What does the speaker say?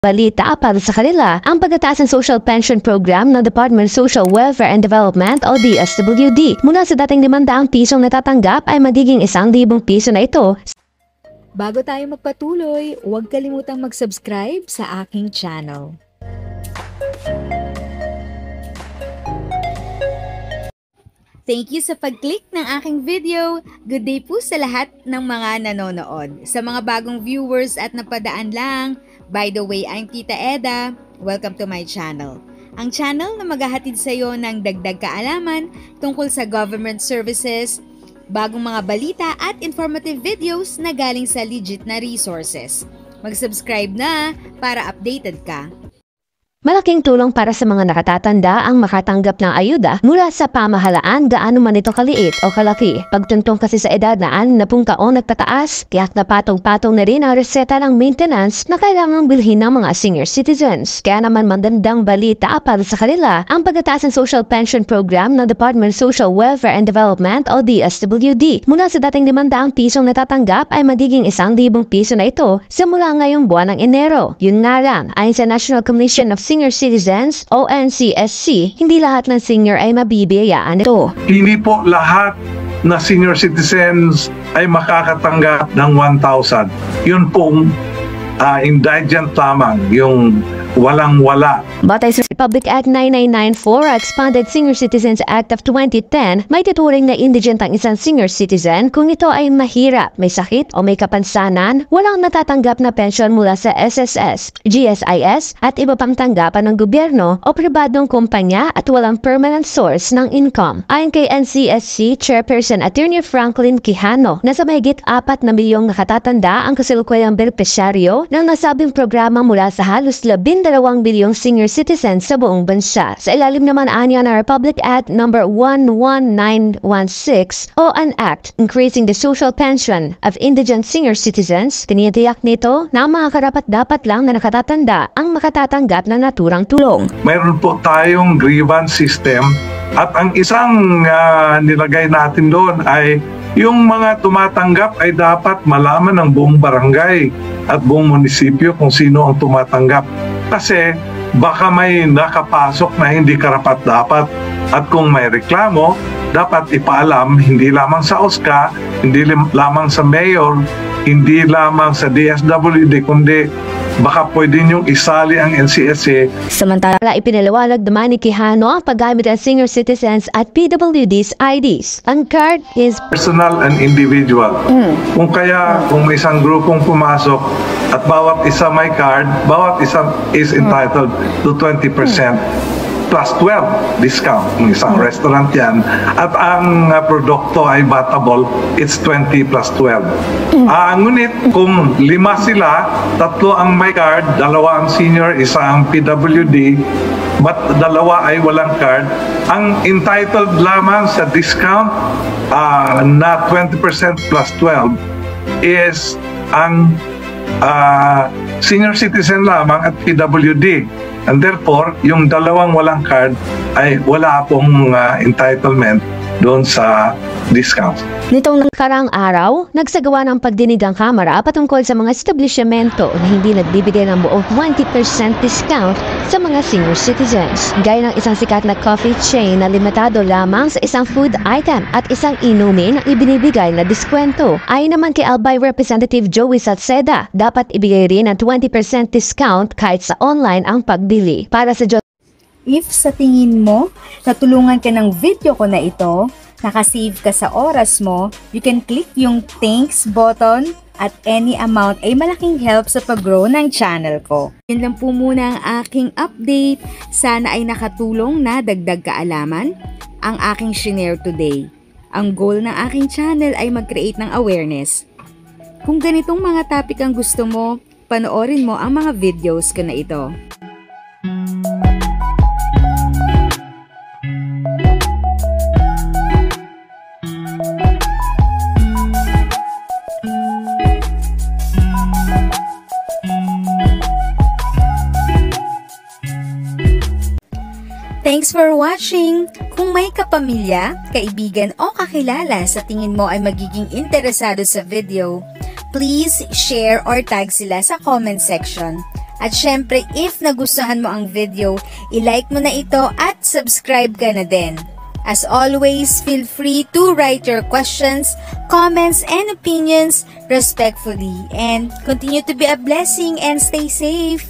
balita para sa kanila. Ang pagtataas ng Social Pension Program ng Department of Social Welfare and Development o DSWD mula sa dating 500 pisong natatanggap ay magiging 1,000 piso na ito. Bago tayo magpatuloy, huwag kalimutang mag-subscribe sa aking channel. Thank you sa pag-click ng aking video. Good day po sa lahat ng mga nanonood. Sa mga bagong viewers at napadaan lang, by the way, I'm Tita Eda. Welcome to my channel. Ang channel na maghahatid sa iyo ng dagdag kaalaman tungkol sa government services, bagong mga balita at informative videos na galing sa legit na resources. Mag-subscribe na para updated ka. Malaking tulong para sa mga nakatatanda ang makatanggap ng ayuda mula sa pamahalaan gaano man ito kaliit o kalaki. Pagtuntong kasi sa edad na 60 taon nagtataas, tiyak na patong-patong na rin ang reseta ng maintenance na kailangang bilhin ng mga senior citizens. Kaya naman magandang balita para sa kanila ang pagtataas ng Social Pension Program ng Department of Social Welfare and Development o DSWD. Mula sa dating 500 pisong natatanggap ay magiging 1,000 piso na ito simula ngayong buwan ng Enero. Yun nga lang, ayon sa National Commission of Senior Citizens o NCSC, hindi lahat ng senior ay mabibiyayaan ito. Hindi po lahat na senior citizens ay makakatanggap ng 1,000. Yun pong indigent lamang, yung walang-wala. Batay sa Republic Act 9994 at Expanded Senior Citizens Act of 2010, may tuturing na indigent ang isang senior citizen kung ito ay mahirap, may sakit o may kapansanan, walang natatanggap na pensyon mula sa SSS, GSIS at iba pang tanggapan ng gobyerno o pribadong kumpanya at walang permanent source ng income. Ayon kay NCSC Chairperson Attorney Franklin Quijano, nasa mahigit 4 na milyong nakatatanda ang kasalukuyang benepisyaryo ng nasabing programa mula sa halos 12 bilyong senior citizens sa buong bansa. Sa ilalim naman anya ng Republic Act No. 11916 o an Act Increasing the Social Pension of Indigent Senior Citizens, tinitiyak nito na mga karapat-dapat lang na nakatatanda ang makatatanggap na naturang tulong. Mayroon po tayong grievance system at ang isang nilagay natin doon ay yung mga tumatanggap ay dapat malaman ng buong barangay at buong munisipyo kung sino ang tumatanggap. Kasi baka may nakapasok na hindi karapat-dapat at kung may reklamo, dapat ipaalam hindi lamang sa OSCA, hindi lamang sa mayor, hindi lamang sa DSWD, kundi baka pwede niyong isali ang NCSA. Samantala, ipinaliwanag naman ni Quijano ang paggamit ng senior citizens at PWD's IDs. Ang card is personal and individual. Kung may isang grupong pumasok at bawat isa may card, bawat isa is entitled to 20% plus 12 discount. Kung isang restaurant yan. At ang produkto ay batable, it's 20 plus 12. Ngunit kung 5 sila, 3 ang may card, 2 ang senior, 1 ang PWD, but 2 ay walang card, ang entitled lamang sa discount na 20% plus 12 is ang senior citizen lamang at PWD. And therefore, yung 2 walang card ay wala pong entitlement doon sa discount. Nitong nakaraang araw, nagsagawa ng pagdinig ang Kamara patungkol sa mga establishmento na hindi nagbibigay ng buong 20% discount sa mga senior citizens. Gaya ng isang sikat na coffee chain na limitado lamang sa isang food item at isang inumin ang ibinibigay na diskwento. Ayon naman kay Albay Representative Joey Salceda, dapat ibigay rin ang 20% discount kahit sa online ang pagbili. Para sa If sa tingin mo, natulungan ka ng video ko na ito, nakasave ka sa oras mo, you can click yung thanks button at any amount ay malaking help sa pag-grow ng channel ko. Yun lang po muna ang aking update. Sana ay nakatulong na dagdag kaalaman ang aking shinare today. Ang goal ng aking channel ay mag-create ng awareness. Kung ganitong mga topic ang gusto mo, panoorin mo ang mga videos ko na ito. Thanks for watching! Kung may kapamilya, kaibigan o kakilala sa tingin mo ay magiging interesado sa video, please share or tag sila sa comment section. At syempre, if nagustuhan mo ang video, i-like mo na ito at subscribe ka na din. As always, feel free to write your questions, comments, and opinions respectfully. And continue to be a blessing and stay safe.